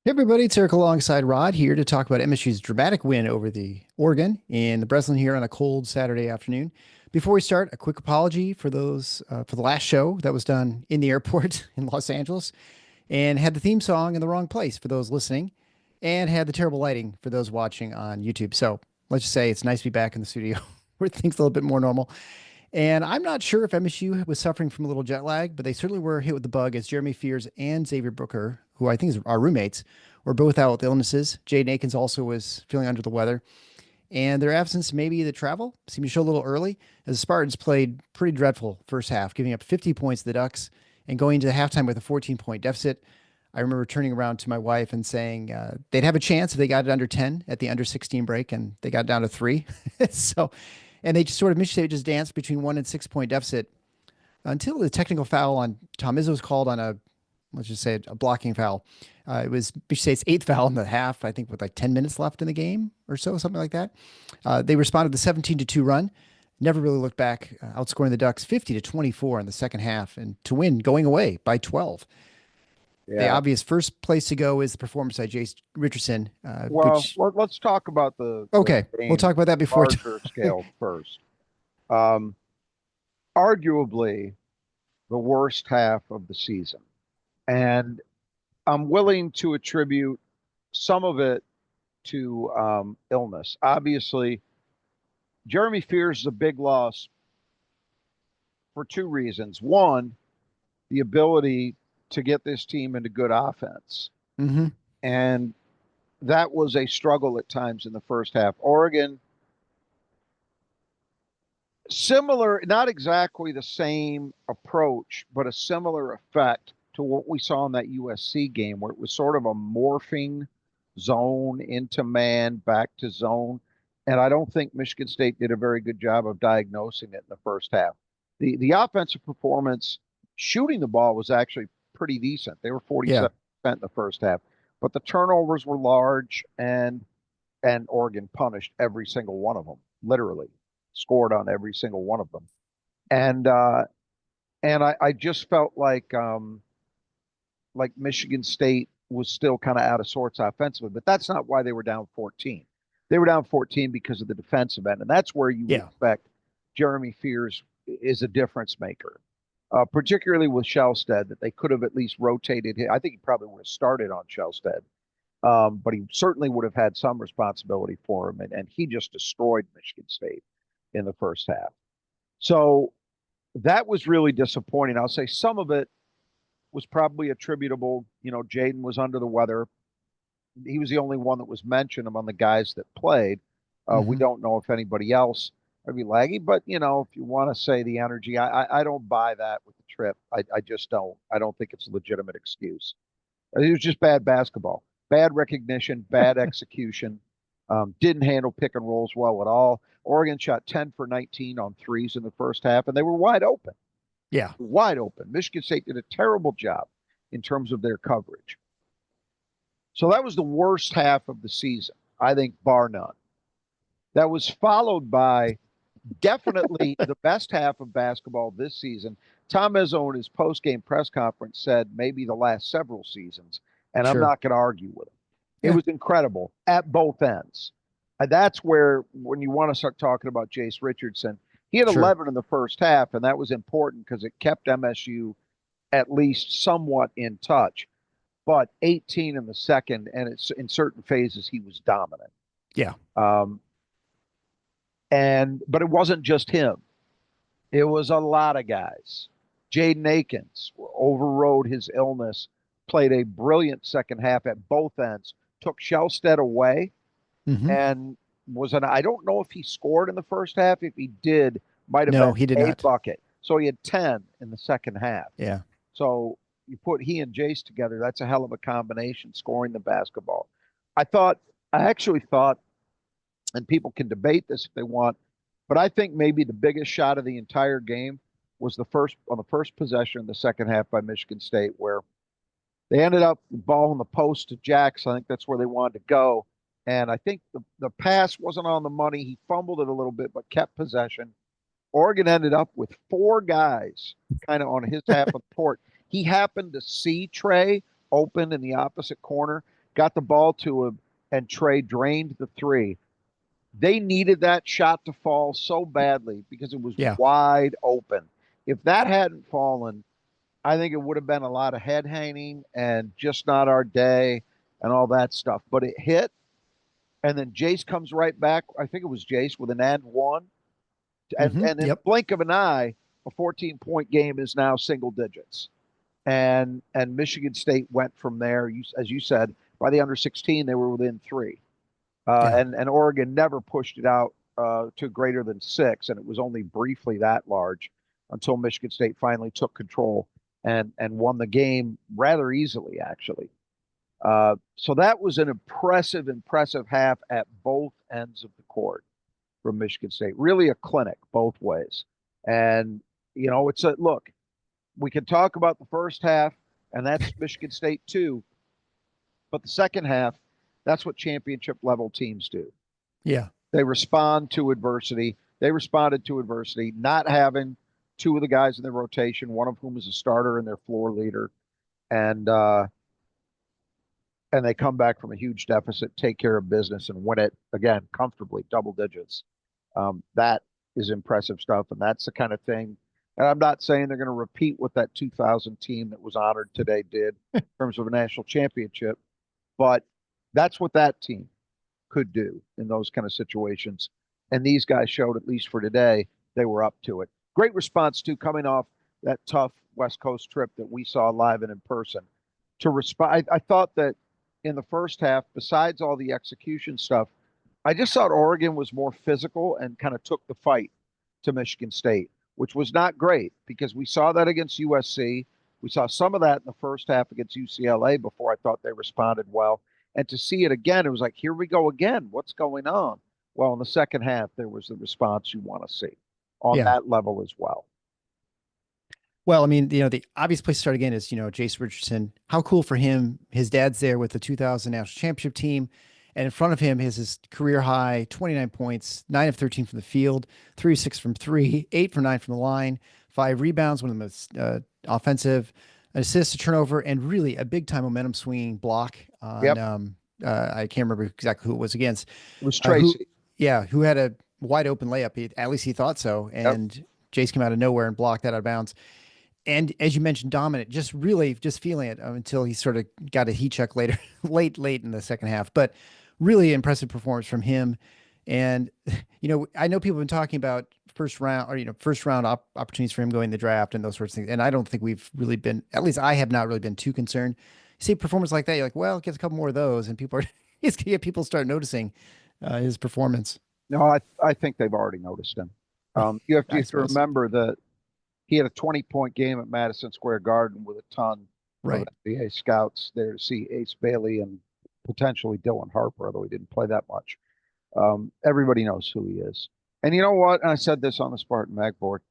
Hey everybody, it's Eric alongside Rod here to talk about MSU's dramatic win over the Oregon in the Breslin here on a cold Saturday afternoon. Before we start, a quick apology for those for the last show that was done in the airport in Los Angeles and had the theme song in the wrong place for those listening and had the terrible lighting for those watching on YouTube. So let's just say it's nice to be back in the studio where things are a little bit more normal. And I'm not sure if MSU was suffering from a little jet lag, but they certainly were hit with the bug as Jeremy Fears and Xavier Booker, who I think is our roommates, were both out with illnesses. Jaden Akins also was feeling under the weather. And their absence, maybe the travel, seemed to show a little early as the Spartans played pretty dreadful first half, giving up 50 points to the Ducks and going into the halftime with a 14-point deficit. I remember turning around to my wife and saying they'd have a chance if they got it under 10 at the under 16 break, and they got down to 3. So, and they just sort of Michigan State just danced between 1 and 6 point deficit until the technical foul on Tom Izzo was called on a, let's just say, a blocking foul. It was Michigan State's eighth foul in the half, I think, with like 10 minutes left in the game or so, something like that. They responded to the 17-2 run. Never really looked back, outscoring the Ducks 50-24 in the second half and to win going away by 12. The Yeah. obvious first place to go is the performance by Jace Richardson, Well, which, let's talk about the okay, we'll game talk about that before. larger scale first. Um, Arguably the worst half of the season. And I'm willing to attribute some of it to illness. Obviously, Jeremy Fears is a big loss for two reasons. One, the ability to get this team into good offense. Hmm. And that was a struggle at times in the first half. Oregon, similar, not exactly the same approach, but a similar effect to what we saw in that USC game, where it was sort of a morphing zone into man, back to zone. And I don't think Michigan State did a very good job of diagnosing it in the first half. The offensive performance, shooting the ball was actually pretty decent. They were Yeah. 47% in the first half, but the turnovers were large, and Oregon punished every single one of them, literally scored on every single one of them. And I just felt like Michigan State was still kind of out of sorts offensively, but that's not why they were down 14. They were down 14 because of the defensive end, and that's where you would Yeah. expect Jeremy Fears is a difference maker, particularly with Shellstead, that they could have at least rotated him. I think he probably would have started on Shellstead, but he certainly would have had some responsibility for him, and he just destroyed Michigan State in the first half. So that was really disappointing. I'll say some of it was probably attributable. Jaden was under the weather. He was the only one that was mentioned among the guys that played. We Hmm. don't know if anybody else would be laggy, but if you want to say the energy, I don't buy that with the trip. I just don't. I don't think it's a legitimate excuse. It was just bad basketball, bad recognition, bad execution. Didn't handle pick and rolls well at all. Oregon shot 10 for 19 on threes in the first half, and they were wide open. Yeah. Wide open. Michigan State did a terrible job in terms of their coverage. So that was the worst half of the season, I think, bar none. That was followed by definitely the best half of basketball this season. Tom Izzo in his post-game press conference said maybe the last several seasons, and I'm Sure. not going to argue with him. It Yeah. was incredible at both ends. And that's where, when you want to start talking about Jace Richardson, he had Sure. 11 in the first half, and that was important because it kept MSU at least somewhat in touch. But 18 in the second, and it's in certain phases he was dominant. Yeah. Um, but it wasn't just him; it was a lot of guys. Jaden Akins overrode his illness, played a brilliant second half at both ends, took Shellstead away, Hmm. and I don't know if he scored in the first half. If he did, might have No, been he did a not. bucket. So he had 10 in the second half. Yeah. So you put he and Jace together, that's a hell of a combination, scoring the basketball. I actually thought, and people can debate this if they want, but I think maybe the biggest shot of the entire game was on the first possession in the second half by Michigan State, where they ended up the ball in the post to Jax. I think that's where they wanted to go. And I think the pass wasn't on the money. He fumbled it a little bit, but kept possession. Oregon ended up with four guys kind of on his half of the court. He happened to see Trey open in the opposite corner. got the ball to him, and Trey drained the three. They needed that shot to fall so badly because it was Yeah. wide open. If that hadn't fallen, I think it would have been a lot of head hanging and just not our day and all that stuff. But it hit, and then Jase comes right back. I think it was Jase with an and one. And in Yep. blink of an eye, a 14-point game is now single digits. And Michigan State went from there. As you said, by the under 16, they were within three. Yeah. And Oregon never pushed it out to greater than six, and it was only briefly that large until Michigan State finally took control and won the game rather easily, actually. So that was an impressive half at both ends of the court from Michigan State. Really a clinic both ways. And, it's a look, we can talk about the first half, and that's Michigan State too. But the second half, that's what championship level teams do. Yeah. They respond to adversity. They responded to adversity, not having two of the guys in their rotation, one of whom is a starter and their floor leader. And they come back from a huge deficit, take care of business, and win it again comfortably, double digits. That is impressive stuff, and that's the kind of thing. And I'm not saying they're going to repeat what that 2000 team that was honored today did in terms of a national championship, but that's what that team could do in those kind of situations. And these guys showed, at least for today, they were up to it. Great response, too, coming off that tough West Coast trip that we saw live and in person. To respond, I thought that in the first half, besides all the execution stuff, I just thought Oregon was more physical and kind of took the fight to Michigan State, which was not great because we saw that against USC. We saw some of that in the first half against UCLA before I thought they responded well. And to see it again, it was like, here we go again. What's going on? Well, in the second half, there was the response you want to see on Yeah. that level as well. Well, I mean, the obvious place to start again is, Jace Richardson. How cool for him. His dad's there with the 2000 national championship team. And in front of him is his career high 29 points, 9 of 13 from the field, 3 of 6 from three, 8 from 9 from the line, 5 rebounds, one of the most offensive, an assist, a turnover, and really a big time momentum swinging block on, Yep. I can't remember exactly who it was against. It was Tracy. Who had a wide open layup. At least he thought so. And Yep. Jace came out of nowhere and blocked that out of bounds. And as you mentioned, dominant, just feeling it until he sort of got a heat check later, late in the second half. But really impressive performance from him. And, I know people have been talking about first round opportunities for him going in the draft and those sorts of things. And I don't think we've really been, at least I have not really been too concerned. You see a performance like that, you're like, well, it gets a couple more of those. And people start noticing his performance. No, I think they've already noticed him. You have I to suppose. remember that he had a 20-point game at Madison Square Garden with a ton Right. of NBA scouts there to see Ace Bailey and potentially Dylan Harper, although he didn't play that much. Everybody knows who he is. And you know what? And I said this on the Spartan Mag board.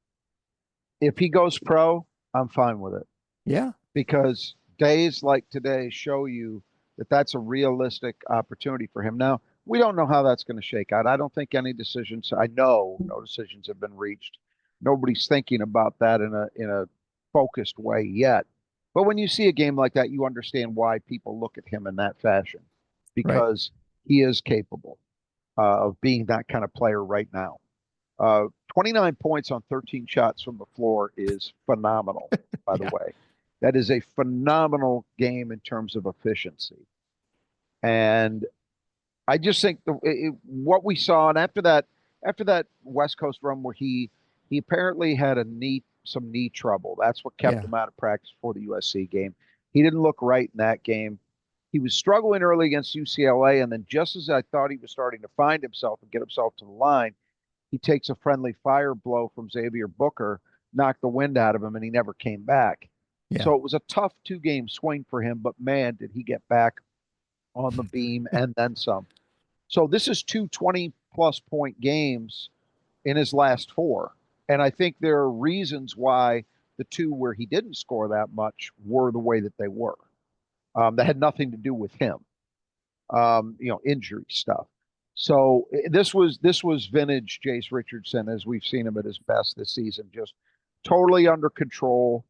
If he goes pro, I'm fine with it Yeah. because days like today show you that that's a realistic opportunity for him. Now, we don't know how that's going to shake out. I don't think any decisions, I know no decisions have been reached. Nobody's thinking about that in a focused way yet. But when you see a game like that, you understand why people look at him in that fashion Right. because he is capable of being that kind of player right now. 29 points on 13 shots from the floor is phenomenal, by the Yeah. way. That is a phenomenal game in terms of efficiency. And I just think what we saw, and after that West Coast run where he apparently had some knee trouble. That's what kept Yeah. him out of practice for the USC game. He didn't look right in that game. He was struggling early against UCLA, and then just as I thought he was starting to find himself and get himself to the line, he takes a friendly fire blow from Xavier Booker, knocked the wind out of him, and he never came back. Yeah. So it was a tough 2-game swing for him, but man, did he get back on the beam and then some. So this is 2 20-plus point games in his last 4. And I think there are reasons why the 2 where he didn't score that much were the way that they were. That had nothing to do with him, injury stuff. So this was vintage Jase Richardson as we've seen him at his best this season, just totally under control,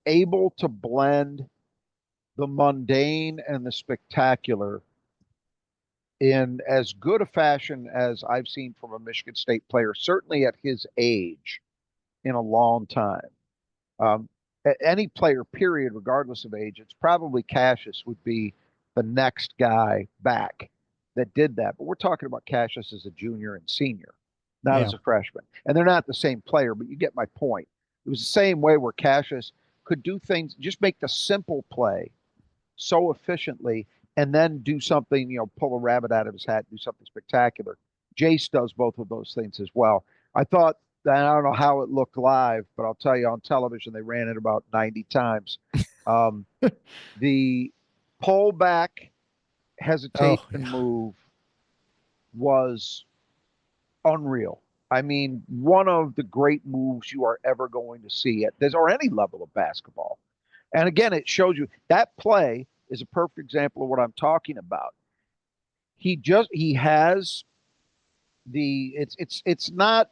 able to blend the mundane and the spectacular in as good a fashion as I've seen from a Michigan State player, certainly at his age, in a long time. Um, any player, period, regardless of age, it's probably Cassius would be the next guy back that did that. But we're talking about Cassius as a junior and senior, not Yeah. as a freshman. And they're not the same player, but you get my point. It was the same way where Cassius could do things, just make the simple play so efficiently and then do something, pull a rabbit out of his hat, do something spectacular. Jace does both of those things as well. I thought, I don't know how it looked live, but I'll tell you on television, they ran it about 90 times. Um, the pullback hesitation Oh, yeah. move was unreal. I mean, one of the great moves you are ever going to see at this or any level of basketball. And again, it shows you that play is a perfect example of what I'm talking about. He has the it's not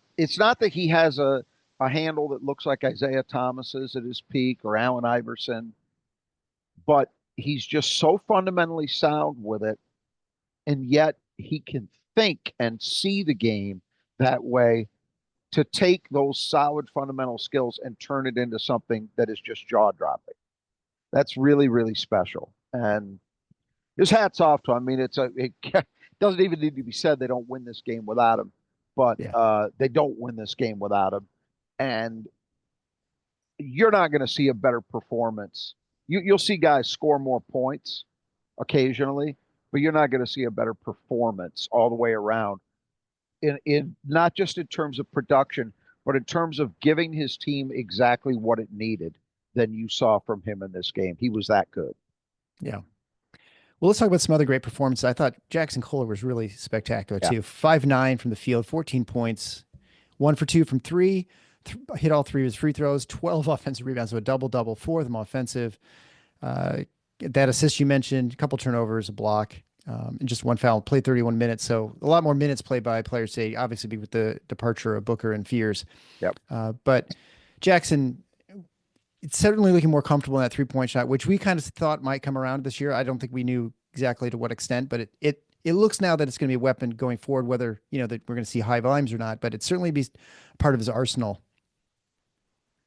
that he has a handle that looks like Isaiah Thomas's at his peak or Allen Iverson, but he's just so fundamentally sound with it, and yet he can think and see the game that way to take those solid fundamental skills and turn it into something that is just jaw dropping. That's really, really special. And his hat's off to him. I mean, it doesn't even need to be said they don't win this game without him, but Yeah. they don't win this game without him. And you're not going to see a better performance. You'll see guys score more points occasionally, but you're not going to see a better performance all the way around. In not just in terms of production, but in terms of giving his team exactly what it needed than you saw from him in this game. He was that good. Yeah. Well, let's talk about some other great performances. I thought Jaxon Kohler was really spectacular Yeah. too. 5'9" from the field, 14 points, 1 for 2 from three, hit all three of his free throws, 12 offensive rebounds, so a double-double, 4 of them offensive. Uh, that assist you mentioned, a couple turnovers, a block, and just one foul. Played 31 minutes, so a lot more minutes played by players today. Obviously, with the departure of Booker and Fears, Yep. but Jackson, it's certainly looking more comfortable in that 3-point shot, which we kind of thought might come around this year. I don't think we knew exactly to what extent, but it looks now that it's going to be a weapon going forward, whether, that we're going to see high volumes or not, but it certainly be part of his arsenal.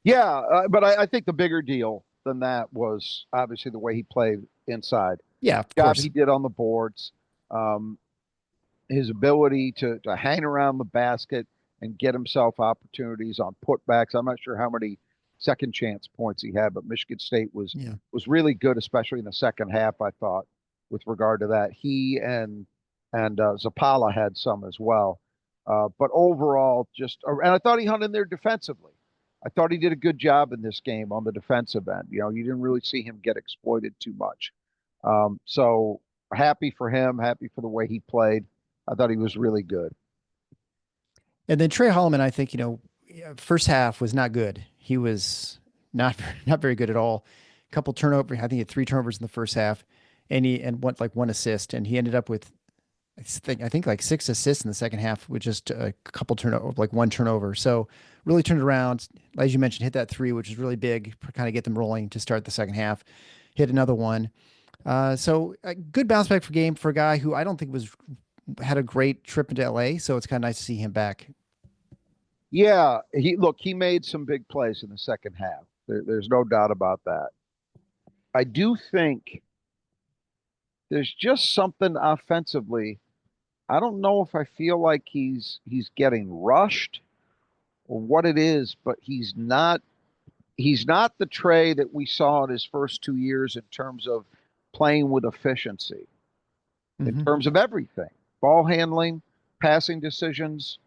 Yeah, but I think the bigger deal than that was obviously the way he played inside. Yeah, of Job he course. did on the boards, um, his ability to hang around the basket and get himself opportunities on putbacks. I'm not sure how many second chance points he had, but Michigan State was Yeah. was really good, especially in the second half. I thought with regard to that, he and Zapala had some as well. But overall, and I thought he hung in there defensively. I thought he did a good job in this game on the defensive end. You didn't really see him get exploited too much. So happy for him, happy for the way he played. I thought he was really good. And then Trey Holloman, I think, first half was not good. He was not not very good at all. A couple turnovers. I think he had 3 turnovers in the first half, and one assist, and he ended up with I think like 6 assists in the second half with just a couple turnover, like one turnover. So really turned it around, as you mentioned, hit that three, which was really big, kind of get them rolling to start the second half. Hit another one. So a good bounce back for a guy who I don't think had a great trip into LA. So it's kind of nice to see him back. Yeah, he made some big plays in the second half. There's no doubt about that. I do think there's just something offensively. I don't know if I feel like he's getting rushed or what it is, but he's not the Trey that we saw in his first 2 years in terms of playing with efficiency, in Mm-hmm. terms of everything, ball handling, passing decisions,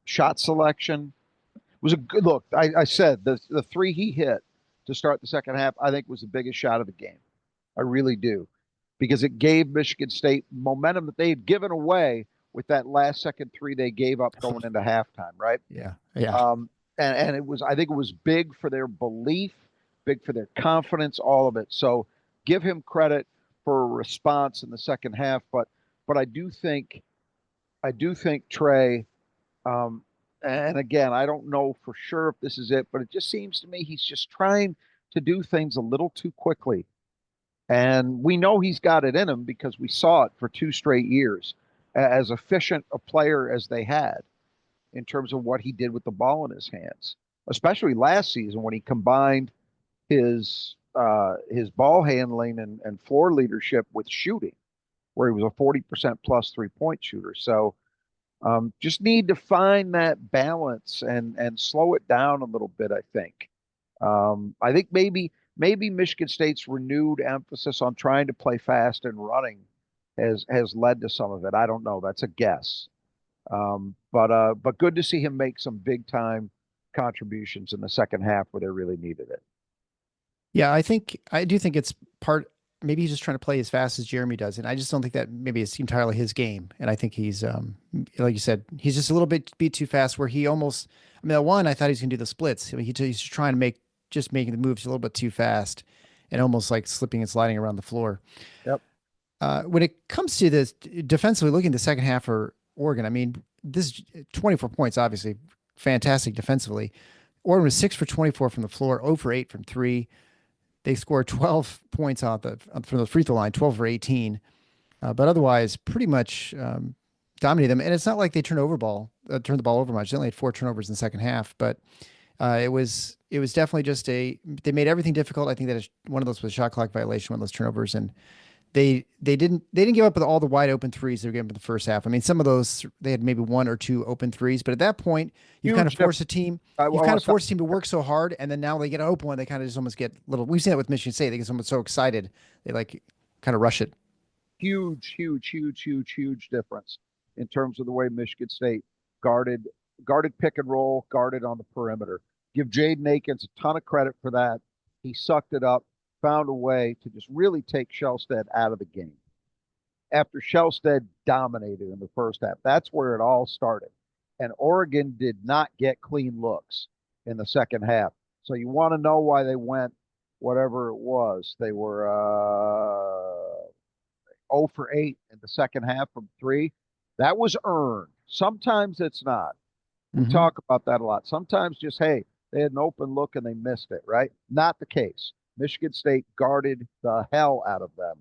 shot selection. Was a good look. I said the three he hit to start the second half, I think was the biggest shot of the game. I really do, because it gave Michigan State momentum that they had given away with that last second three they gave up going into halftime, right? Yeah. Yeah. Um, and I think it was big for their belief, big for their confidence, all of it. So give him credit for a response in the second half, but I do think Trey. Um, and again, I don't know for sure if this is it, but it just seems to me he's just trying to do things a little too quickly. And we know he's got it in him because we saw it for 2 straight years, as efficient a player as they had in terms of what he did with the ball in his hands, especially last season when he combined his ball handling and floor leadership with shooting, where he was a 40% plus 3-point shooter. So just need to find that balance and slow it down a little bit, I think. I think maybe Michigan State's renewed emphasis on trying to play fast and running has led to some of it. I don't know. That's a guess. But good to see him make some big time contributions in the second half where they really needed it. Yeah, I do think it's part. Maybe he's just trying to play as fast as Jeremy does, and I just don't think that maybe it's entirely his game. And I think he's, like you said, he's just a little bit too fast. Where he almost, I mean, that one I thought he was gonna do the splits. I mean, he's just trying to making the moves a little bit too fast, and almost like slipping and sliding around the floor. Yep. When it comes to this defensively, looking at the second half for Oregon, I mean, this 24 points, obviously fantastic defensively. Oregon was 6 for 24 from the floor, 0 for 8 from three. They scored 12 points from the free throw line, 12 for 18. But otherwise, pretty much dominated them. And it's not like they turned the ball over much. They only had 4 turnovers in the second half, but it was definitely just they made everything difficult. I think that one of those was a shot clock violation, one of those turnovers, and they didn't give up with all the wide open threes they were getting in the first half. I mean, some of those they had maybe one or two open threes, but at that point, you've kind of Huge forced a team. I, You've I kind want of to forced a team to work so hard, and then now they get an open one. They kind of just almost get little. We've seen it with Michigan State. They get someone so excited, they like kind of rush it. huge difference in terms of the way Michigan State guarded guarded pick and roll, guarded on the perimeter. Give Jaden Akins a ton of credit for that. He sucked it up, found a way to just really take Shellstead out of the game. After Shellstead dominated in the first half, that's where it all started. And Oregon did not get clean looks in the second half. So you want to know why they went whatever it was. They were 0 for 8 in the second half from three. That was earned. Sometimes it's not. We Mm-hmm. talk about that a lot. Sometimes just, hey, they had an open look and they missed it, right? Not the case. Michigan State guarded the hell out of them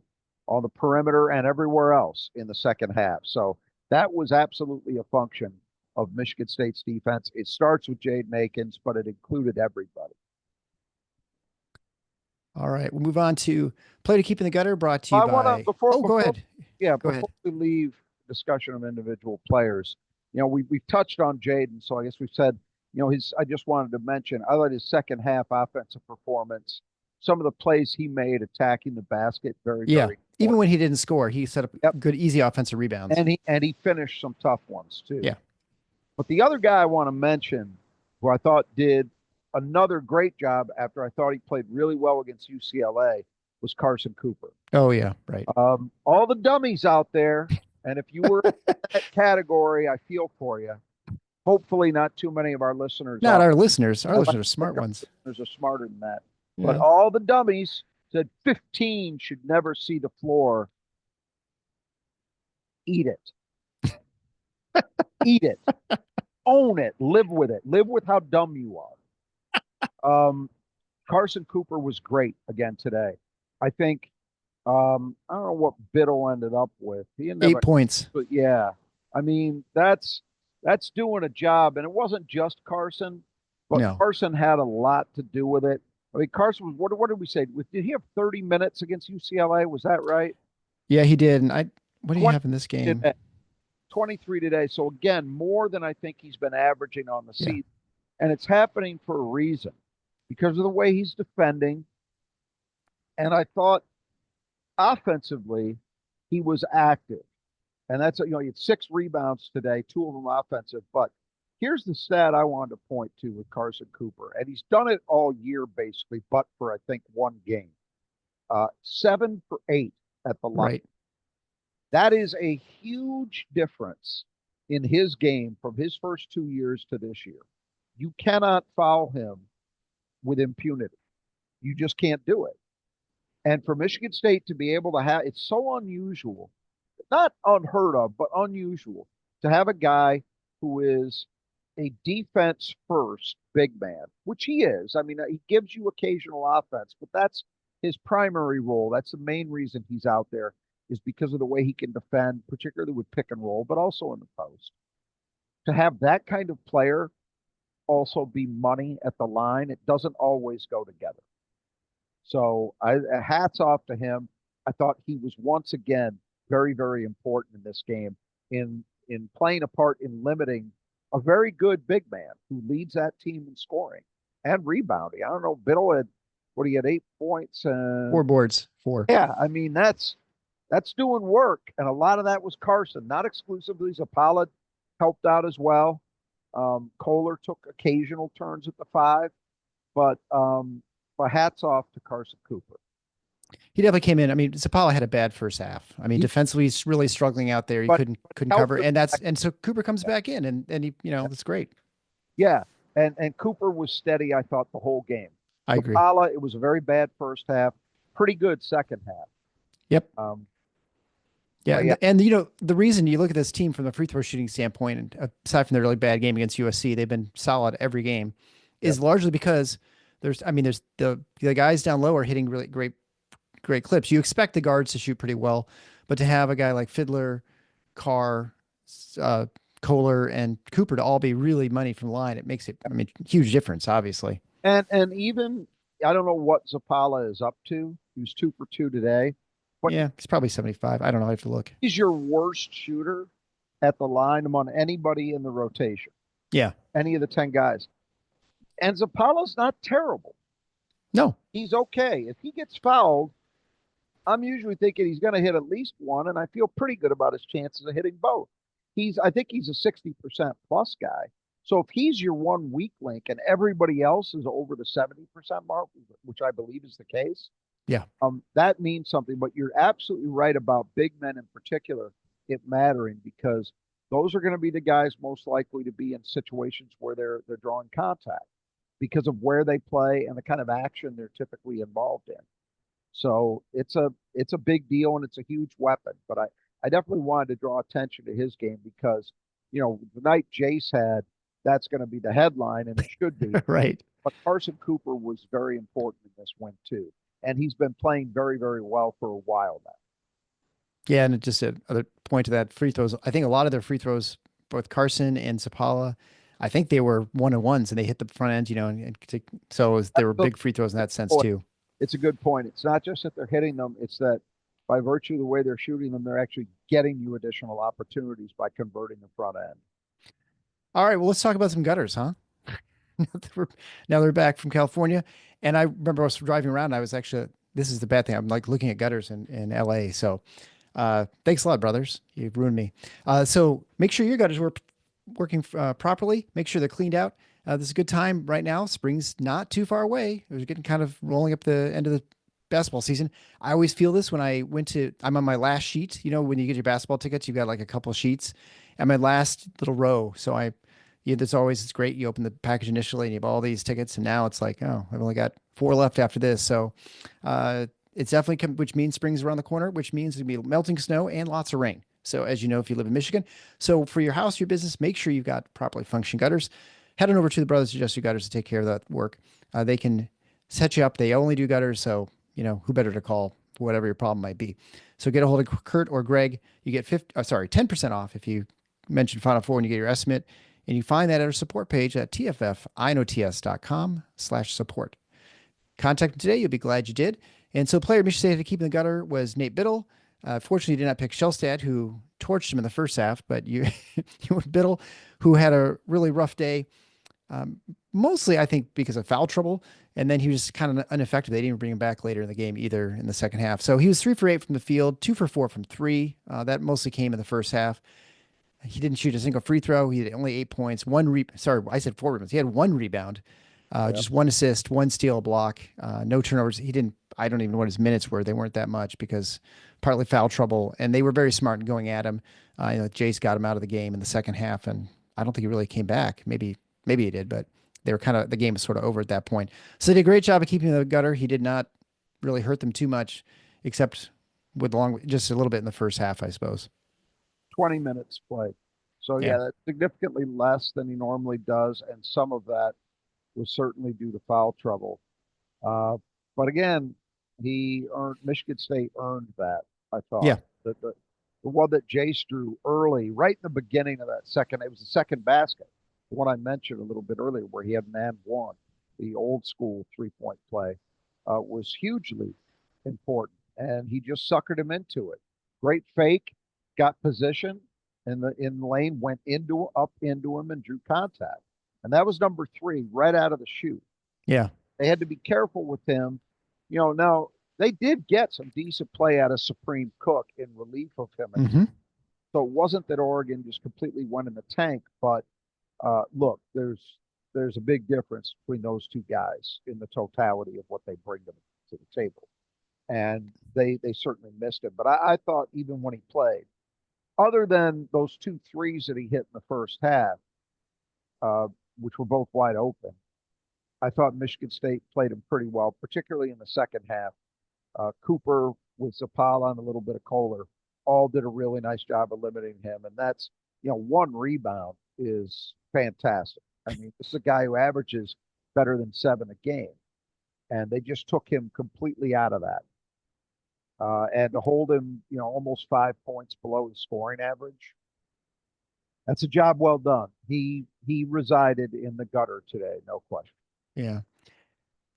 on the perimeter and everywhere else in the second half. So that was absolutely a function of Michigan State's defense. It starts with Jaden Akins, but it included everybody. All right, we'll move on to play to keep in the gutter, brought to you I want to by. Oh, go ahead. Go ahead. before we leave discussion of individual players, we've touched on Jaden, so I guess we've said, his. I just wanted to mention, I like his second half offensive performance. Some of the plays he made attacking the basket, very Yeah, very even important. when he didn't score, he set up Yep, good, easy offensive rebounds. and he finished some tough ones too. Yeah. But the other guy I want to mention, who I thought did another great job after I thought he played really well against UCLA, was Carson Cooper. Oh yeah, right. All the dummies out there, and if you were in that category, I feel for you. Hopefully, not too many of our listeners Not are. our listeners. Our I like listeners are to smart think our ones. listeners are smarter than that. But Yeah. all the dummies said 15 should never see the floor. Eat it. Eat it. Own it. Live with it. Live with how dumb you are. Carson Cooper was great again today. I think I don't know what Biddle ended up with. He ended up, 8 points. but yeah, I mean that's doing a job, and it wasn't just Carson, but No. Carson had a lot to do with it. I mean, Carson was what did we say? Did he have 30 minutes against UCLA? Was that right? Yeah, he did. And what do you 20 have in this game? today, 23 today. So again, more than I think he's been averaging on the Yeah. season, and it's happening for a reason because of the way he's defending. And I thought offensively, he was active. And that's, he had 6 rebounds today, 2 of them offensive. But here's the stat I wanted to point to with Carson Cooper. And he's done it all year, basically, but for, I think, one game. 7 for 8 at the line. Right. That is a huge difference in his game from his first 2 years to this year. You cannot foul him with impunity. You just can't do it. And for Michigan State to be able to have, it's so unusual, not unheard of, but unusual to have a guy who is a defense first big man, which he is. I mean, he gives you occasional offense, but his primary role. That's the main reason he's out there is because of the way he can defend, particularly with pick and roll, but also in the post. To have that kind of player also be money at the line, it doesn't always go together. So hats off to him. I thought he was once again very, very important in this game in playing a part in limiting a very good big man who leads that team in scoring and rebounding. I don't know, Biddle had what he had 8 points and 4 boards, 4. yeah, I mean that's doing work, and a lot of that was Carson, not exclusively. Zapala helped out as well. Kohler took occasional turns at the five, but hats off to Carson Cooper. He definitely came in. I mean, Zapala had a bad first half. I mean, He, defensively, he's really struggling out there. He but couldn't helped cover, the, and so Cooper comes back in, and he, that's great. yeah, and Cooper was steady. I thought the whole game. I agree. Zapala, it was a very bad first half, pretty good second half. Yep. Um, Yeah, yeah, and the reason you look at this team from the free throw shooting standpoint, and aside from the really bad game against USC, they've been solid every game, yep. is largely because there's the guys down low are hitting really great clips. You expect the guards to shoot pretty well, but to have a guy like Fiddler, Carr, uh, Kohler, and Cooper to all be really money from the line, it makes it, I mean, huge difference, obviously. And even I don't know what Zapala is up to. He was 2 for 2 today, but Yeah, it's probably 75. I don't know. I have to look. he's your worst shooter at the line among anybody in the rotation, Yeah. any of the 10 guys. And Zapala's not terrible. No. He's okay. If he gets fouled, I'm usually thinking he's going to hit at least one, and I feel pretty good about his chances of hitting both. I think he's a 60% plus guy. So if he's your one weak link and everybody else is over the 70% mark, which I believe is the case, Yeah. that means something. But you're absolutely right about big men in particular, it mattering because those are going to be the guys most likely to be in situations where they're drawing contact because of where they play and the kind of action they're typically involved in. So it's a big deal and it's a huge weapon. But I definitely wanted to draw attention to his game because, the night Jace had, that's going to be the headline and it should be. Right. But Carson Cooper was very important in this win too. And he's been playing very, very well for a while now. Yeah, and just another point to that, free throws. I think a lot of their free throws, both Carson and Zapala, I think they were 1-on-1s and they hit the front end, so there were big free throws in that sense too. It's a good point. It's not just that they're hitting them, it's that by virtue of the way they're shooting them, they're actually getting you additional opportunities by converting the front end. All right, well, let's talk about some gutters, huh? Now they're back from California. And I remember I was driving around. And I was actually, this is the bad thing. I'm like looking at gutters in LA. So thanks a lot, brothers. You've ruined me. So make sure your gutters were working properly. Make sure they're cleaned out. This is a good time right now. Spring's not too far away. It was getting kind of rolling up the end of the basketball season. I always feel this when I'm on my last sheet. When you get your basketball tickets, you've got like a couple of sheets and my last little row. So it's great. You open the package initially and you have all these tickets and now it's like, oh, I've only got 4 left after this. So, it's definitely which means spring's around the corner, which means it's gonna be melting snow and lots of rain. So as you know, if you live in Michigan, so for your house, your business, make sure you've got properly functioning gutters. Head on over to the Brothers Adjusted Gutters to take care of that work. They can set you up. They only do gutters. So, who better to call for whatever your problem might be. So get a hold of Kurt or Greg. You get 10% off if you mention Final Four and you get your estimate. And you find that at our support page at tffinots.com/support. Contact them today. You'll be glad you did. And so player Michigan State to keep in the gutter was Nate Biddle. Fortunately, you did not pick Shellstad, who torched him in the first half, but you went Biddle, who had a really rough day. Mostly, I think, because of foul trouble. And then he was kind of ineffective. They didn't even bring him back later in the game either in the second half. So he was 3 for 8 from the field, 2 for 4 from 3. That mostly came in the first half. He didn't shoot a single free throw. He had only 8 points. I said 4 rebounds. He had 1 rebound, just 1 assist, 1 steal, block, no turnovers. I don't even know what his minutes were. They weren't that much because partly foul trouble, and they were very smart in going at him. Jace got him out of the game in the second half, and I don't think he really came back. Maybe he did, but the game was sort of over at that point. So they did a great job of keeping the gutter. He did not really hurt them too much, except with just a little bit in the first half, I suppose. 20 minutes played. So yeah, that's significantly less than he normally does, and some of that was certainly due to foul trouble. But again, He earned Michigan State earned that. I thought Yeah. the one that Jace drew early, right in the beginning of that second. It was the second basket, the one I mentioned a little bit earlier, where he had an and one, the old school 3-point play, was hugely important, and he just suckered him into it. Great fake, got position in the lane, went up into him, and drew contact. And that was number three, right out of the chute. Yeah. They had to be careful with him. Now they did get some decent play out of Supreme Cook in relief of him. Hmm. So it wasn't that Oregon just completely went in the tank, but look, there's a big difference between those two guys in the totality of what they bring to the table, and they certainly missed it. But I thought even when he played, other than those two threes that he hit in the first half, uh, which were both wide open, I thought Michigan State played him pretty well, particularly in the second half. Cooper with Zapala and a little bit of Kohler all did a really nice job of limiting him. And that's, one rebound is fantastic. I mean, this is a guy who averages better than 7 a game. And they just took him completely out of that. And to hold him, almost 5 points below his scoring average, that's a job well done. He resided in the gutter today, no question. Yeah.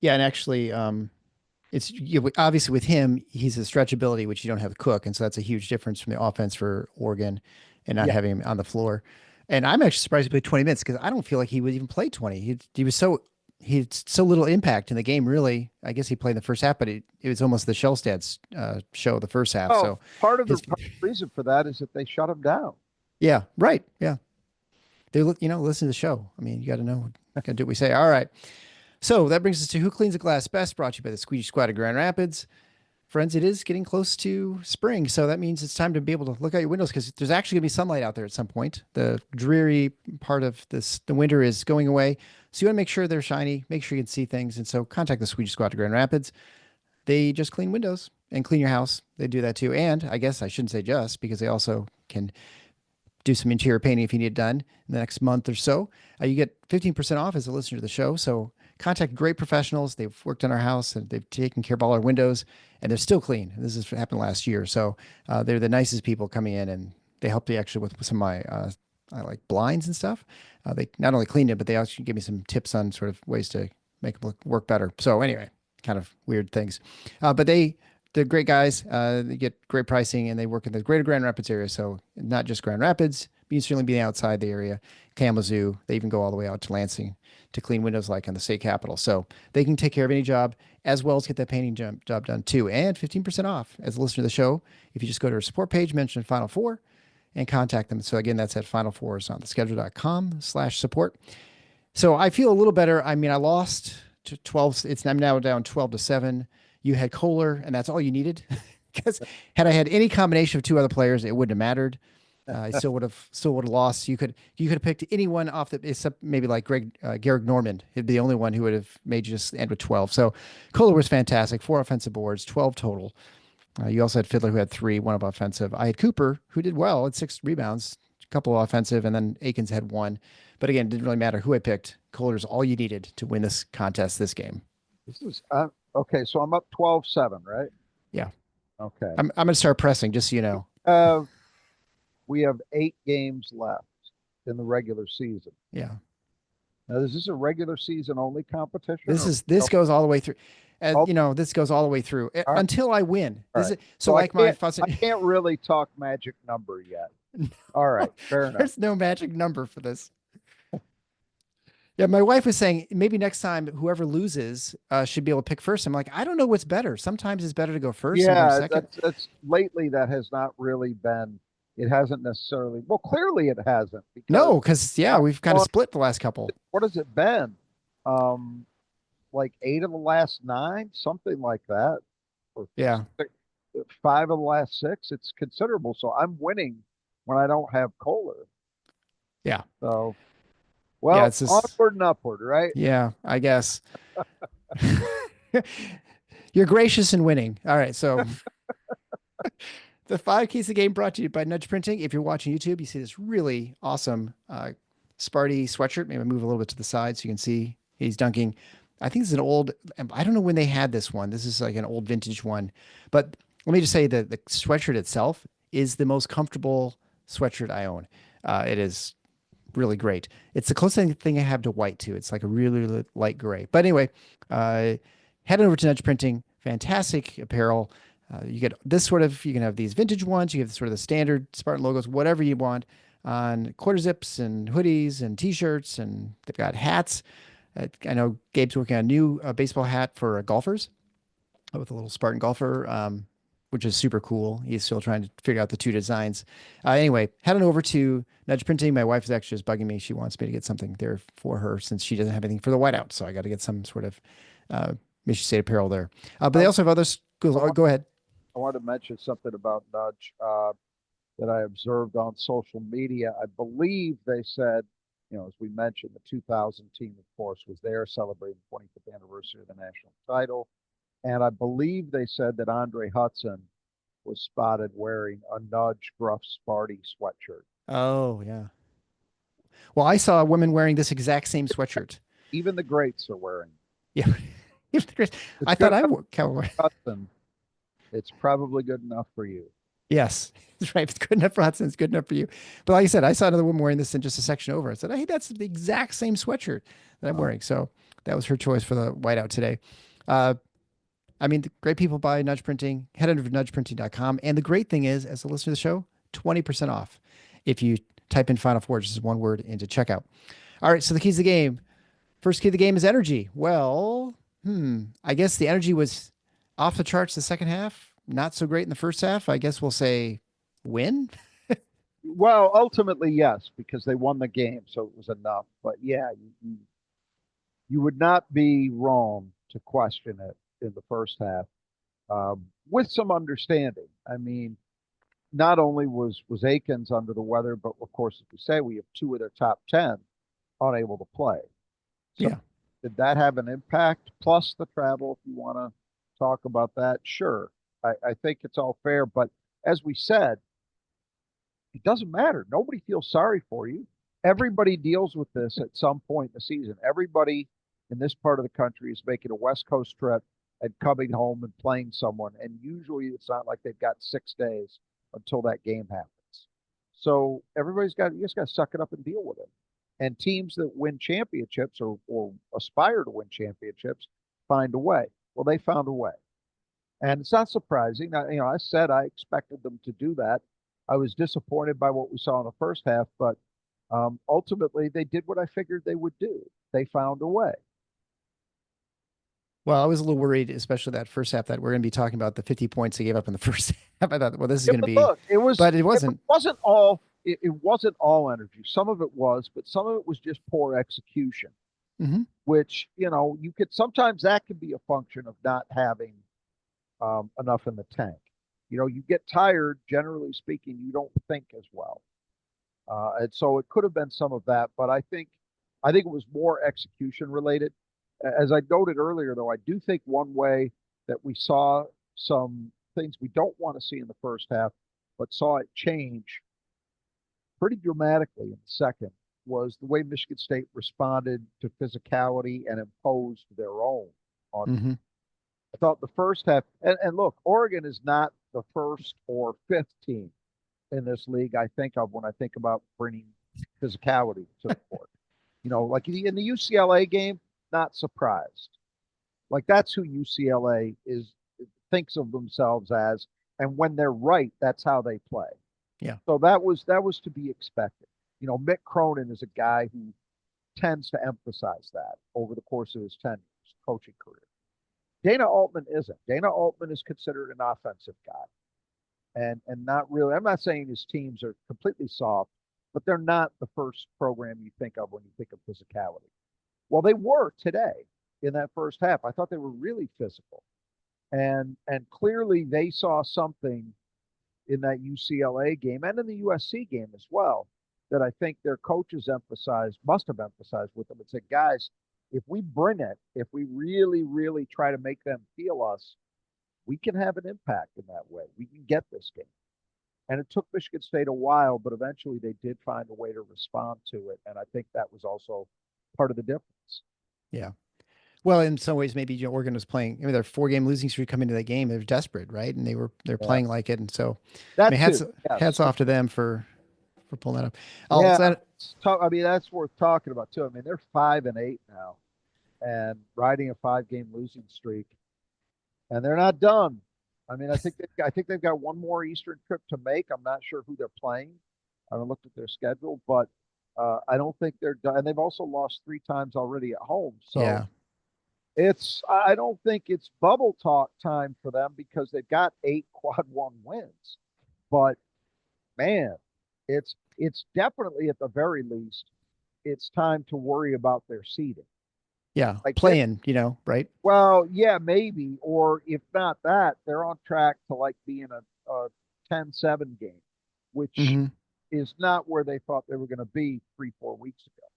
Yeah. And actually, obviously with him, he's a stretchability, which you don't have with Cook. And so that's a huge difference from the offense for Oregon and not Yeah. having him on the floor. And I'm actually surprised he played 20 minutes because I don't feel like he would even play 20. He had so little impact in the game, really. I guess he played in the first half, but it was almost the Shellstad's show the first half. Oh, So part his, of the reason for that is that they shut him down. yeah, right. Yeah. Listen to the show. I mean, you got to know, got to do what we say. All right. So that brings us to Who Cleans the Glass Best, brought to you by the Squeegee Squad of Grand Rapids. Friends, it is getting close to spring, so that means it's time to be able to look out your windows because there's actually going to be sunlight out there at some point. The dreary part of the winter is going away, so you want to make sure they're shiny, make sure you can see things, and so contact the Squeegee Squad of Grand Rapids. They just clean windows and clean your house. They do that too, and I guess I shouldn't say just because they also can do some interior painting if you need it done in the next month or so. You get 15% off as a listener to the show. So contact great professionals. They've worked on our house and they've taken care of all our windows and they're still clean. This has happened last year. So they're the nicest people coming in and they helped me actually with some of my I like blinds and stuff. They not only cleaned it, but they also gave me some tips on sort of ways to make them work better. So anyway, kind of weird things. But they're great guys. They get great pricing and they work in the greater Grand Rapids area. So not just Grand Rapids, but you can certainly be outside the area. Kalamazoo, they even go all the way out to Lansing to clean windows like in the state capitol. So they can take care of any job as well as get that painting job done too. And 15% off as a listener to the show. If you just go to our support page, mention Final Four and contact them. So again, that's at Final Fours on the schedule.com/support. So I feel a little better. I mean, I lost to 12. I'm now down 12-7. You had Kohler, and that's all you needed. Because had I had any combination of two other players, it wouldn't have mattered. I still would have lost. You could have picked anyone off the except maybe like Garrick Norman. He'd be the only one who would have made you just end with 12. So Kohler was fantastic. 4 offensive boards, 12 total. You also had Fiddler who had 3, 1 of offensive. I had Cooper who did well at 6 rebounds, a couple of offensive, and then Akins had 1. But again, it didn't really matter who I picked. Kohler's all you needed to win this contest, this game. This is okay. So I'm up 12-7, right? Yeah. Okay. I'm going to start pressing, just so you know. We have 8 games left in the regular season. Yeah. Now, is this a regular season only competition? This goes all the way through. This goes all the way through until I win. I can't really talk magic number yet. All right, fair enough. There's no magic number for this. Yeah, my wife was saying maybe next time whoever loses should be able to pick first. I'm like, I don't know what's better. Sometimes it's better to go first. Yeah, second. That's lately that has not really been. It hasn't necessarily. Well, clearly it hasn't. Because we've kind of split the last couple. What has it been? Like 8 of the last 9, something like that. Or 5 of the last 6. It's considerable. So I'm winning when I don't have Kohler. Yeah. So. Well, it's onward and upward, right? Yeah, I guess. You're gracious in winning. All right, so the 5 keys of the game brought to you by Nudge Printing. If you're watching YouTube, you see this really awesome Sparty sweatshirt. Maybe move a little bit to the side so you can see he's dunking. I think it's an old, I don't know when they had this one. This is like an old vintage one. But let me just say that the sweatshirt itself is the most comfortable sweatshirt I own. It is really great. It's the closest thing I have to white too. It's like a really, really light gray. But anyway, uh, head over to Nudge Printing. Fantastic apparel. You get this sort of, you can have these vintage ones. You have sort of the standard Spartan logos, whatever you want on quarter zips and hoodies and t-shirts. And they've got hats. I know Gabe's working on a new baseball hat for golfers with a little Spartan golfer, which is super cool. He's still trying to figure out the two designs. Anyway, head on over to Nudge Printing. My wife is actually just bugging me. She wants me to get something there for her since she doesn't have anything for the whiteout. So I got to get some sort of Michigan State apparel there. But they also have other schools. Oh, go ahead. I want to mention something about Nudge that I observed on social media. I believe they said, as we mentioned, the 2000 team, of course, was there celebrating the 25th anniversary of the national title. And I believe they said that Andre Hudson was spotted wearing a Nudge Gruff Sparty sweatshirt. Oh, yeah. Well, I saw women wearing this exact same sweatshirt. Even the greats are wearing. Yeah. I thought I wore Hudson. It's probably good enough for you. Yes, that's right. If it's good enough for Hudson, it's good enough for you. But like I said, I saw another woman wearing this in just a section over. I said, hey, that's the exact same sweatshirt that I'm wearing. So that was her choice for the whiteout today. I mean, the great people buy Nudge Printing. Head over to nudgeprinting.com. And the great thing is, as a listener to the show, 20% off if you type in Final Four, just one word, into checkout. All right, so the keys to the game. First key of the game is energy. Well, I guess the energy was off the charts the second half. Not so great in the first half. I guess we'll say win. Well, ultimately, yes, because they won the game, so it was enough. But yeah, you would not be wrong to question it in the first half, with some understanding. I mean, not only was Akins under the weather, but of course, as we say, we have two of their top 10 unable to play. So Yeah. did that have an impact? Plus the travel, if you want to talk about that, sure. I think it's all fair. But as we said, it doesn't matter. Nobody feels sorry for you. Everybody deals with this at some point in the season. Everybody in this part of the country is making a West Coast trip and coming home and playing someone. And usually it's not like they've got 6 days until that game happens. So you just got to suck it up and deal with it. And teams that win championships or aspire to win championships find a way. Well, they found a way. And it's not surprising. I said I expected them to do that. I was disappointed by what we saw in the first half, but ultimately they did what I figured they would do. They found a way. Well, I was a little worried, especially that first half, that we're going to be talking about the 50 points they gave up in the first half. I thought, well, this is going to be, Look, but it wasn't. It wasn't all energy. Some of it was, but some of it was just poor execution. Mm-hmm. Which you could sometimes that could be a function of not having enough in the tank. You get tired. Generally speaking, you don't think as well, and so it could have been some of that. But I think it was more execution related. As I noted earlier, though, I do think one way that we saw some things we don't want to see in the first half, but saw it change pretty dramatically in the second, was the way Michigan State responded to physicality and imposed their own on. Mm-hmm. I thought the first half, and look, Oregon is not the first or fifth team in this league I think of when I think about bringing physicality to the court. Like in the UCLA game, not surprised. Like that's who UCLA thinks of themselves as, and when they're right, that's how they play. Yeah. So that was to be expected. Mick Cronin is a guy who tends to emphasize that over the course of his coaching career. Dana Altman isn't. Dana Altman is considered an offensive guy, and not really. I'm not saying his teams are completely soft, but they're not the first program you think of when you think of physicality. Well, they were today in that first half. I thought they were really physical, and clearly they saw something in that UCLA game and in the USC game as well that I think their coaches must have emphasized with them and said, guys, if we bring it, if we really, really try to make them feel us, we can have an impact in that way. We can get this game. And it took Michigan State a while, but eventually they did find a way to respond to it. And I think that was also part of the difference. Yeah. Well, in some ways, maybe Oregon was playing. I mean, their 4 game losing streak coming into that game. They're desperate, right? And they're Yeah, playing like it. And so, I that mean, too. hats Yes. off to them for pulling that up. Oh, Yeah. so that, I mean, that's worth talking about too. I mean, they're 5-8 now and riding a 5-game losing streak, and they're not done. I mean, I think they've got one more Eastern trip to make. I'm not sure who they're playing. I haven't looked at their schedule, but I don't think they're done. And they've also lost 3 times already at home. So yeah, I don't think it's bubble talk time for them because they've got 8 quad 1 wins. But man, it's definitely at the very least, it's time to worry about their seeding. yeah, Like this, playing, right? well, yeah, maybe, or if not that, they're on track to like be in a 10-7 game, which Hmm. is not where they thought they were going to be 3, 4 weeks ago.